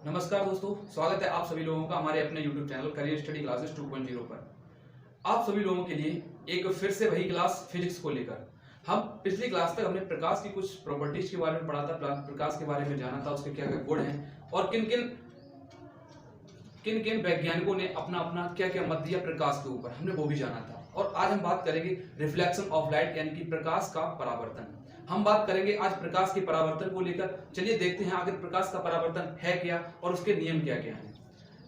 नमस्कार दोस्तों, स्वागत है आप सभी लोगों का हमारे अपने YouTube channel career study classes 2.0 पर। आप सभी लोगों के लिए एक फिर से वही क्लास फिजिक्स को लेकर। हम पिछली क्लास तक हमने प्रकाश की कुछ प्रॉपर्टीज के बारे में पढ़ा था, प्रकाश के बारे में जाना था, उसके क्या क्या गुण हैं और किन किन वैज्ञानिकों ने अपना अपना क्या क्या मत दिया प्रकाश के ऊपर, हमने वो भी जाना था। और आज हम बात करेंगे रिफ्लेक्शन ऑफ लाइट यानी कि प्रकाश का परावर्तन। हम बात करेंगे आज प्रकाश के परावर्तन को लेकर। चलिए देखते हैं आखिर प्रकाश का परावर्तन है क्या और उसके नियम क्या क्या हैं।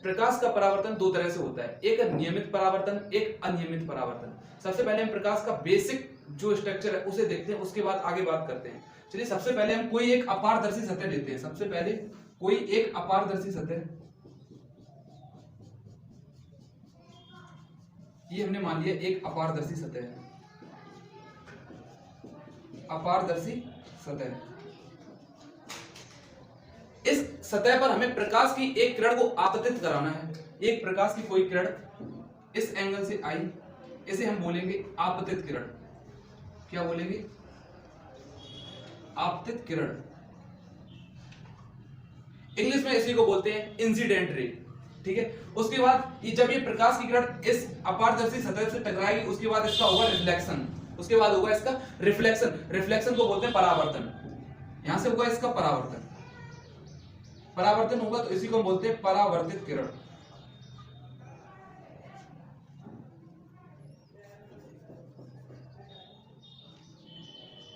प्रकाश का परावर्तन दो तरह से होता है, एक नियमित परावर्तन, एक अनियमित परावर्तन। सबसे पहले हम प्रकाश का बेसिक जो स्ट्रक्चर है उसे देखते हैं, उसके बाद आगे बात करते हैं। चलिए सबसे पहले हम कोई एक अपारदर्शी सतह लेते हैं। सबसे पहले कोई एक अपारदर्शी सतह, ये हमने मान लिया एक अपारदर्शी सतह है। अपारदर्शी सतह, इस सतह पर हमें प्रकाश की एक किरण को आपतित कराना है। एक प्रकाश की कोई किरण इस एंगल से आई, इसे हम बोलेंगे आपतित किरण। क्या बोलेंगे? आपतित किरण। इंग्लिश में इसी को बोलते हैं इंसिडेंट रे। ठीक है। उसके बाद जब ये प्रकाश की किरण इस अपारदर्शी सतह से टकराएगी, उसके बाद इसका होगा रिफ्लेक्शन, उसके बाद होगा इसका रिफ्लेक्शन। रिफ्लेक्शन को बोलते हैं परावर्तन। यहां से होगा इसका परावर्तन। परावर्तन होगा तो इसी को बोलते हैं परावर्तित किरण।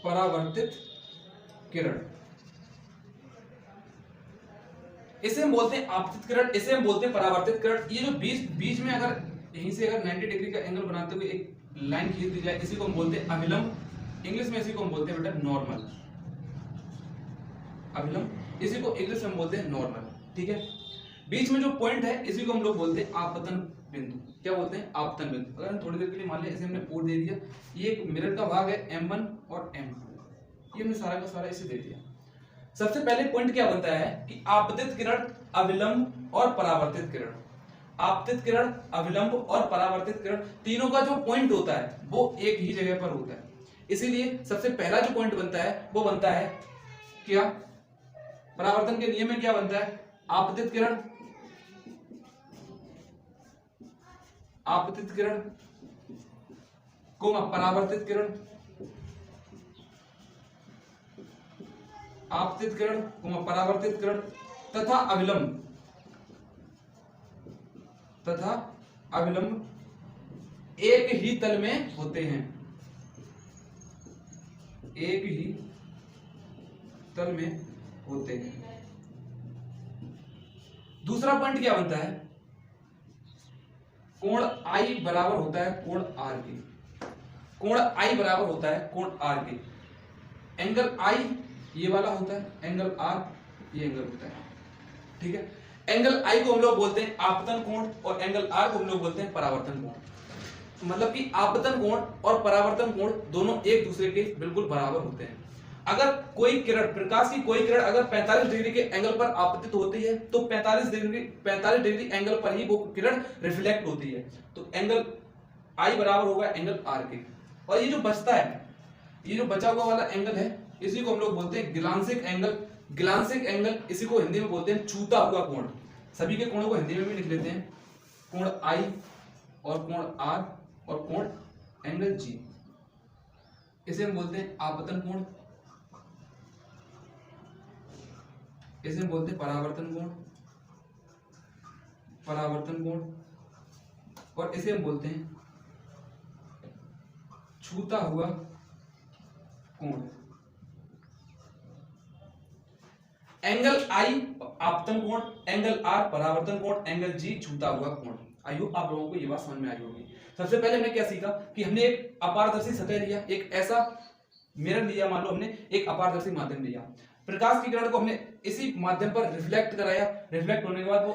परावर्तित किरण, इसे हम बोलते हैं आपतित किरण, इसे हम बोलते हैं परावर्तित किरण। ये जो बीच में अगर यहीं से अगर 90 डिग्री का एंगल बनाते हुए एक लाइन खींच दी जाए, इसी को हम बोलते हैं अभिलंब। इंग्लिश में इसी को हम बोलते हैं बेटा नॉर्मल। अभिलंब, इसी को इंग्लिश में हम बोलते हैं नॉर्मल। ठीक है। बीच में जो पॉइंट है इसी को हम लोग बोलते हैं आपतन बिंदु। क्या बोलते हैं? आपतन बिंदु। अगर हम थोड़ी देर के लिए मान लिया इसे हमने और दे दिया, ये एक मिरर का भाग है M1 और M2, ये हमने सारा का सारा इसे दे दिया। सबसे पहले पॉइंट क्या बनता है कि आपतित किरण, अविलंब और परावर्तित किरण। आपतित किरण, अविलंब और परावर्तित किरण, तीनों का जो पॉइंट होता है वो एक ही जगह पर होता है। इसीलिए सबसे पहला जो पॉइंट बनता है वो बनता है क्या? परावर्तन के नियम में क्या बनता है? आपतित किरण, आपतित किरण कोमा परावर्तित किरण, आपतित किरण कोमा परावर्तित किरण तथा अविलंब, तथा अविलंब एक ही तल में होते हैं। एक ही तल में होते हैं। दूसरा पॉइंट क्या बनता है? कोण आई बराबर होता है कोण आर के। कोण आई बराबर होता है कोण आर के। एंगल आई ये वाला होता है, एंगल आर ये एंगल होता है। ठीक है। एंगल आई को हम लोग बोलते हैं आपतन कोण और एंगल आर को हम लोग बोलते हैं परावर्तन कोण। मतलब कि आपतन कोण और परावर्तन कोण दोनों एक दूसरे के बिल्कुल बराबर होते हैं। अगर कोई किरण, प्रकाश की कोई किरण अगर 45 डिग्री के एंगल पर आपतित होती है तो 45 डिग्री एंगल पर ही वो किरण रिफ्लेक्ट होती है। तो एंगल आई बराबर होगा एंगल आर के। और ये जो बचता है, ये जो बचा हुआ वाला एंगल है, इसी को हम लोग बोलते हैं ग्लांसिक एंगल। ग्लांसिक एंगल, इसी को हिंदी में बोलते हैं छूता हुआ कोण। सभी के कोणों को हिंदी में भी लिख लेते हैं, कोण आई और कोण आर और कोण एंगल जी। इसे हम बोलते हैं आपतन कोण, इसे हम बोलते हैं परावर्तन कोण, परावर्तन कोण, और इसे हम बोलते हैं छूता हुआ कोण। एंगल आई आपतन कोण, एंगल आर परावर्तन कोण, एंगल जी छूता हुआ कोण। आई होप आप लोगों को ये बात समझ में आई होगी। सबसे पहले हमने क्या सीखा कि हमने एक अपारदर्शी सतह लिया, एक ऐसा मिरर लिया, मान लो हमने एक अपारदर्शी माध्यम लिया, प्रकाश की किरण को हमने इसी माध्यम पर रिफ्लेक्ट कराया। रिफ्लेक्ट होने के बाद वो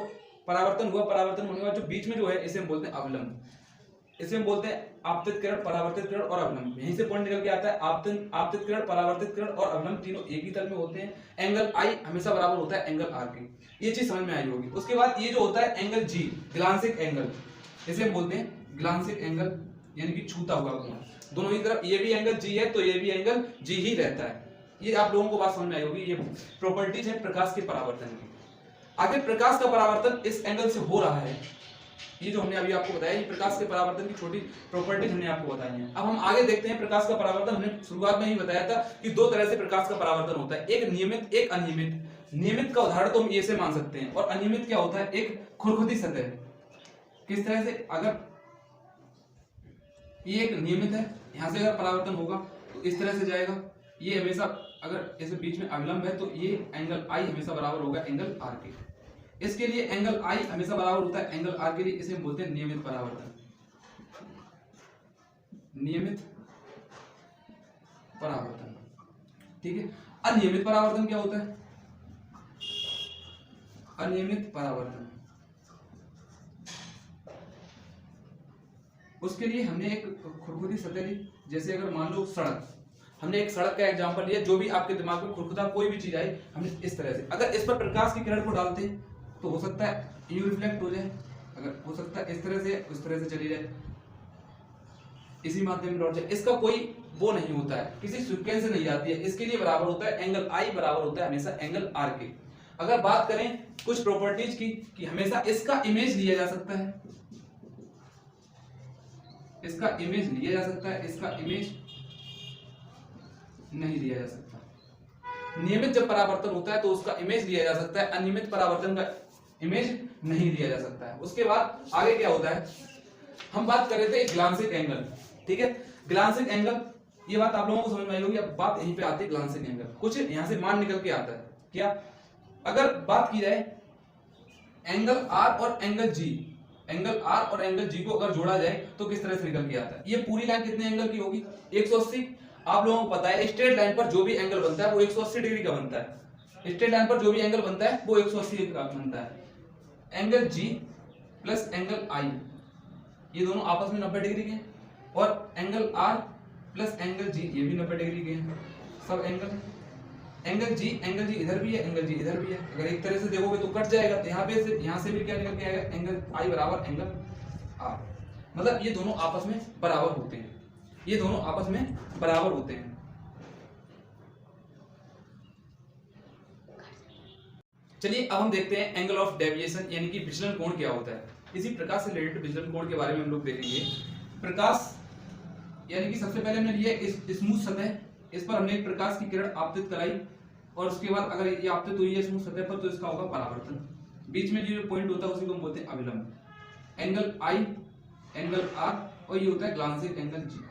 परावर्तन हुआ, परावर्तन होने के बाद जो बीच में जो है इसे हम बोलते हैं अविलंब। इसे हम बोलते हैं आपतित किरण, परावर्तित किरण और अविलंब। यहीं से पॉइंट निकल के आता है आपतित किरण, परावर्तित किरण और अविलंब तीनों एक ही तल में होते हैं। एंगल आई हमेशा बराबर होता है एंगल आर के। ये चीज समझ में आई होगी। उसके बाद ये जो होता है एंगल जी, ग्लांसिक एंगल, इसे हम बोलते हैं ग्लांसिक एंगल यानी कि छूता हुआ कोण। दोनों ही तरफ ये भी एंगल जी है तो ये भी एंगल जी ही रहता है। ये आप लोगों को बात समझ में आई होगी। ये प्रॉपर्टीज है प्रकाश के परावर्तन की। आगे प्रकाश का परावर्तन इस एंगल से हो रहा है, ये जो हमने अभी आपको बताया, ये प्रकाश के परावर्तन की छोटी प्रॉपर्टीज हमने आपको बताई हैं। अब हम आगे देखते हैं प्रकाश का परावर्तन। हमने शुरुआत में ही बताया था कि दो तरह से प्रकाश का परावर्तन होता है, एक नियमित, एक अनियमित। नियमित का उदाहरण तो हम ये से मान सकते हैं, और अनियमित क्या होता है, एक खुरखुरी सतह। किस तरह से, अगर ये एक नियमित है, यहां से अगर परावर्तन होगा तो इस तरह से जाएगा, ये हमेशा अगर इसे बीच में अविलंब है तो ये एंगल आई हमेशा बराबर होगा एंगल आर के। इसके लिए एंगल आई हमेशा बराबर होता है एंगल आर के लिए, इसे हम बोलते हैं नियमित परावर्तन। नियमित परावर्तन, ठीक है। अनियमित परावर्तन क्या होता है, अनियमित परावर्तन, उसके लिए हमने एक खुरखुरी सतह ली। जैसे अगर मान लो सड़क, हमने एक सड़क का एग्जांपल लिया, जो भी आपके दिमाग में खुरखुरा कोई भी चीज आई, हमने इस तरह से, अगर इस पर प्रकाश की किरण को डालते हैं तो हो सकता है यू रिफ्लेक्ट हो जाए, अगर हो सकता है इस तरह से, उस तरह से चली जाए, इसी माध्यम में लौट जाए। इसका कोई वो नहीं होता है, किसी सीक्वेंस से नहीं आती है। इसके लिए बराबर होता है एंगल आई बराबर होता है हमेशा एंगल आर के। अगर बात करें कुछ प्रॉपर्टीज की, कि हमेशा इसका इमेज लिया जा सकता है, इसका इमेज लिया जा सकता है, इसका इमेज नहीं लिया जा सकता। नियमित जब परावर्तन होता है तो उसका इमेज लिया जा सकता है, अनियमित परावर्तन का इमेज नहीं लिया जा सकता है। उसके बाद आगे क्या होता है, हम बात कर रहे थे ग्लांसिक एंगल, ठीक है। ग्लांसिक एंगल, ये बात आप लोगों को समझ में आई होगी। अब बात यहीं पे आती है ग्लांसिक एंगल, कुछ यहां से मान निकल के आता है। क्या, अगर बात की जाए एंगल आर और एंगल जी, एंगल आर और एंगल जी को अगर जोड़ा जाए तो किस तरह से निकल के आता है। ये पूरी लाइन कितने एंगल की होगी, 180। आप लोगों को पता है स्ट्रेट लाइन पर जो भी एंगल बनता है वो 180 डिग्री का बनता है। स्ट्रेट लाइन पर जो भी एंगल बनता है वो 180 का बनता है। Angle G plus angle I, ये दोनों आपस में 90 डिग्री के हैं, और angle R plus angle G, ये भी 90 डिग्री के हैं। सब एंगल, एंगल जी इधर भी है, एंगल जी इधर भी है। अगर एक तरह से देखोगे तो कट जाएगा, तो यहाँ से भी क्या निकल के आएगा, एंगल आई बराबर एंगल आर। मतलब ये दोनों आपस में बराबर होते हैं, ये दोनों आपस में बराबर होते हैं। चलिए अब हम देखते हैं एंगल ऑफ डेविएशन, यानी कि विचलन कोण क्या होता है। इसी प्रकार से रिलेटेड विचलन कोण के बारे में हम लोग देखेंगे। प्रकाश, यानी कि सबसे पहले हमने लिया इस स्मूथ सतह, इस पर हमने एक प्रकाश की किरण आपतित कराई, और उसके बाद अगर ये आपतित हुई है स्मूथ सतह पर तो इसका होगा परावर्तन। बीच में जो पॉइंट होता है उसी को हम बोलते हैं अविलंब। एंगल आई, एंगल आर, और ये होता है ग्लांसिक एंगल जी।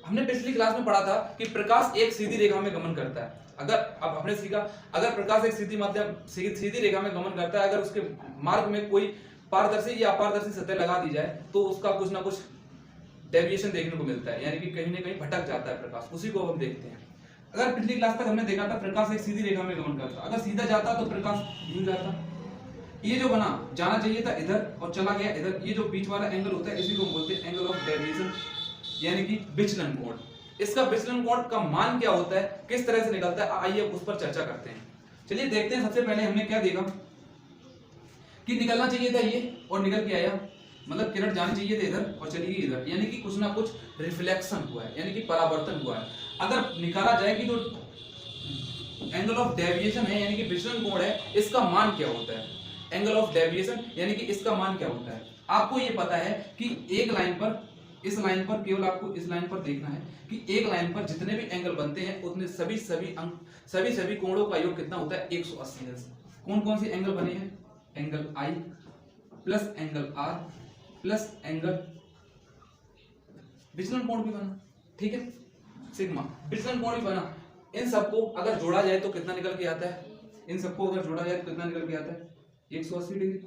हमने पिछली क्लास में पढ़ा था कि प्रकाश एक सीधी रेखा में गमन करता है। अगर अब हमने सीखा, अगर प्रकाश एक सीधी रेखा में गमन करता है, अगर उसके मार्ग में कोई पारदर्शी या अपारदर्शी सतह लगा दी जाए तो उसका कुछ ना कुछ डेविएशन देखने को मिलता है, यानी कि कहीं ना कहीं भटक जाता है प्रकाश। उसी को हम देखते हैं। अगर पिछली क्लास तक हमने देखा था प्रकाश एक सीधी रेखा में गमन करता, अगर सीधा जाता तो प्रकाश यूं जाता, ये जो बना जाना चाहिए था इधर और चला गया इधर, ये जो बीच वाला एंगल होता है इसी को हम बोलते हैं एंगल ऑफ डेविएशन, यानी कि विचलन कोण। इसका विचलन कोण का मान क्या होता है, किस तरह से निकलता है, आइए उस पर चर्चा करते हैं। चलिए देखते हैं। सबसे पहले हमने क्या देखा कि निकलना चाहिए था ये और निकल के आया, मतलब किरण जानी चाहिए थे इधर और चली गई इधर, यानी कि कुछ ना कुछ रिफ्लेक्शन हुआ है, यानी कि परावर्तन हुआ है। अगर निकाला जाए कि जो एंगल ऑफ डेविएशन है, यानी कि विचलन कोण है, इसका मान क्या होता है। एंगल ऑफ डेविएशन यानी कि इसका मान क्या होता है। आपको ये पता है कि एक लाइन पर, इस लाइन पर, केवल आपको इस लाइन पर देखना है कि एक लाइन पर जितने भी एंगल बनते हैं उतने सभी कोणों का योग कितना होता है, 180। कौन कौन से एंगल बने हैं, angle I plus angle R plus angle विचलन कोण भी बना, ठीक है, सिग्मा विचलन कोण भी बना। इन सबको अगर जोड़ा जाए तो कितना निकल के आता है, इन सबको अगर जोड़ा जाए तो कितना निकल के आता है, 180 डिग्री।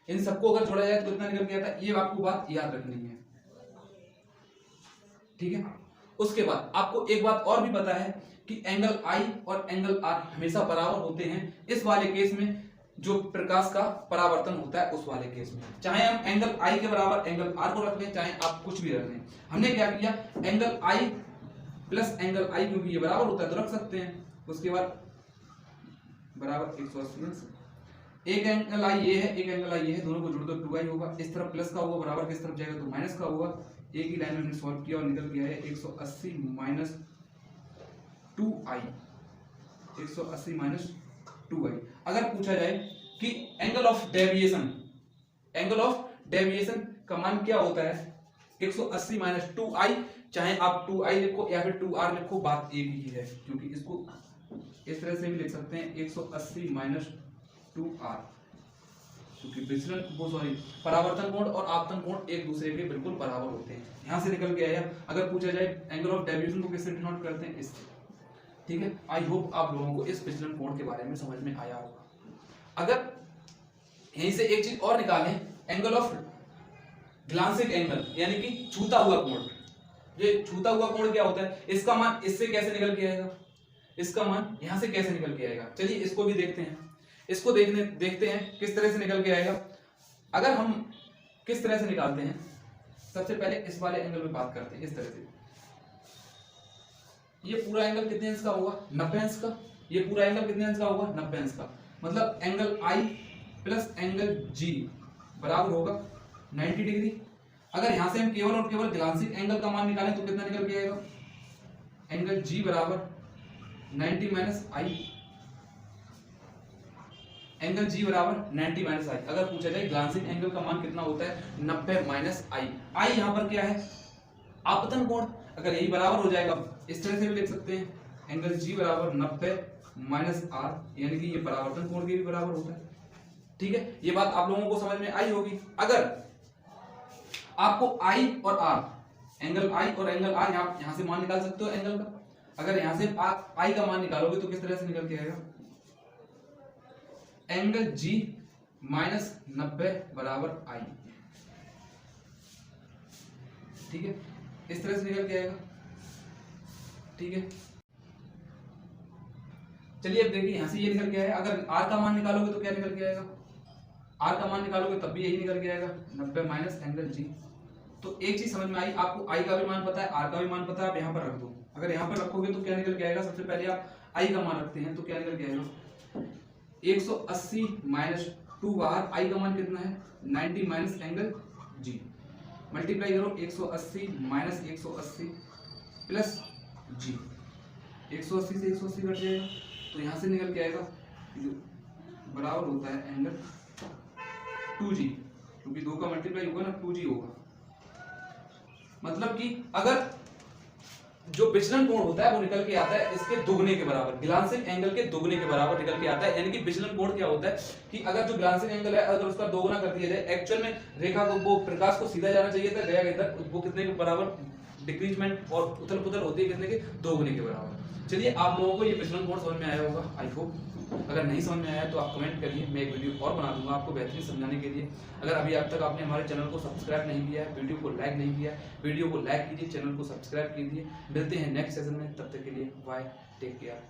इन सबको अगर जोड़ा जाए तो कितना निकल के आता है, ये आपको बात याद रखनी है, ठीक है। उसके बाद आपको एक बात और भी पता है कि एंगल आई और एंगल आर हमेशा बराबर होते हैं इस वाले केस में, जो प्रकाश का परावर्तन होता है उस वाले केस में। चाहे हम एंगल आई के बराबर एंगल आर को रख लें, चाहे आप कुछ भी रख लें। हमने क्या किया, एंगल आई प्लस एंगल आई, क्योंकि ये बराबर होता है तो रख सकते हैं। उसके बाद बराबर 180, एक एंगल आई ये है, एक एंगल आई ये है, दोनों को जोड़ दो 2i होगा। इस तरफ प्लस का होगा, बराबर किस तरफ जाएगा तो माइनस का होगा। एक ही लाइन में हमने सॉल्व किया और निकल गया है 180 minus 2i, 180 minus 2i। 2i। अगर पूछा जाए कि एंगल ऑफ डेविएशन का मान क्या होता है 180 माइनस 2i, चाहे आप 2i लिखो या फिर 2r लिखो, बात एक ही है, क्योंकि इसको इस तरह से भी लिख सकते हैं 180 माइनस 2r, क्योंकि विचलन परावर्तन कोण और आपतन कोण एक दूसरे के बिल्कुल बराबर होते हैं। यहां से निकल के आया। अगर पूछा जाए एंगल ऑफ डेविएशन को किससे डिनोट करते हैं, इससे। ठीक है, आई होप आप लोगों को इस विचलन कोण के बारे में समझ में आया होगा। अगर यहीं से एक चीज और निकालें, एंगल ऑफ ग्लांसिंग एंगल यानी कि छूता हुआ कोण। ये छूता हुआ कोण क्या होता है, इसका मान इससे कैसे निकल के आएगा, इसका मान यहां से कैसे निकल के आएगा। चलिए इसको भी देखते हैं, इसको देखते हैं किस तरह से निकल के आएगा। अगर हम किस तरह से निकालते हैं, सबसे पहले इस वाले एंगल में बात करते हैं। इस तरह से ये पूरा एंगल कितने अंश का होगा, 90 अंश का। ये पूरा एंगल कितने अंश का होगा, 90 अंश का। मतलब angle I plus angle G बराबर होगा 90 डिग्री। अगर यहां से हम केवल और केवल ग्लांसिंग एंगल का मान निकालें तो कितना निकल के आएगा, एंगल G बराबर 90 माइनस I, एंगल G बराबर 90 माइनस I। अगर पूछा जाए ग्लांसिंग एंगल का मान कितना होता है, 90 माइनस I। I यहां पर क्या है, आपतन कोण। अगर यही बराबर हो जाएगा, इस तरह से भी लिख सकते हैं, एंगल G बराबर 90 माइनस R, यानी कि ये परावर्तन कोण के भी बराबर होता है। ठीक है, ये बात आप लोगों को समझ में आई होगी। अगर आपको I और R, एंगल I और एंगल R, यहां से मान निकाल सकते हो एंगल का। अगर यहां से आप I का मान निकालोगे तो किस तरह से निकल के आएगा, एंगल G माइनस 90 बराबर I। ठीक है, इस तरह से निकल के आएगा। ठीक है, चलिए अब देखिए यहां से ये निकल के आया। अगर R का मान निकालोगे तो क्या निकल के आएगा, R का मान निकालोगे तब भी यही निकल के आएगा, 90 माइनस एंगल G। तो एक चीज समझ में आई, आपको I का भी मान पता है, R का भी मान पता है, आप यहां पर रख दो। अगर यहां पर रखोगे तो क्या निकल के आएगा, सबसे पहले आप I का मान रखते हैं तो क्या निकल के आएगा, 180 माइनस 2 बाहर, I का मान कितना है 90 माइनस एंगल G। मल्टीप्लाई करो, 180 माइनस 180 प्लस G, 180 से 180 कट जाएगा तो यहां से निकल के आएगा जो बराबर होता है एंगल 2G, क्योंकि 2 का मल्टीप्लाई होगा ना 2G होगा। मतलब कि अगर जो विचलन कोण होता है वो निकल के आता है इसके दुगने के बराबर, ग्लांसिंग एंगल के दुगने के बराबर निकल के आता है। यानी कि विचलन कोण क्या होता है कि अगर जो ग्लांसिंग एंगल है अगर उसका दोगुना कर दिया जाए, एक्चुअल में रेखा को वो प्रकाश को सीधा जाना चाहिए था, गया इधर, वो कितने के बराबर डिक्रीजमेंट और उथल पुथल होती है कितने के, दोगुने के बराबर। चलिए आप लोगों को ये विचलन कोण समझ में आया होगा, आई होप। अगर नहीं समझ में आया तो आप कमेंट करिए, मैं एक वीडियो और बना दूंगा आपको बेहतरीन समझाने के लिए। अगर अभी अब तक आपने हमारे चैनल को सब्सक्राइब नहीं किया है, वीडियो को लाइक नहीं किया है, वीडियो को लाइक कीजिए, चैनल को सब्सक्राइब कीजिए। मिलते हैं नेक्स्ट सेशन में, तब तक के लिए बाय, टेक केयर।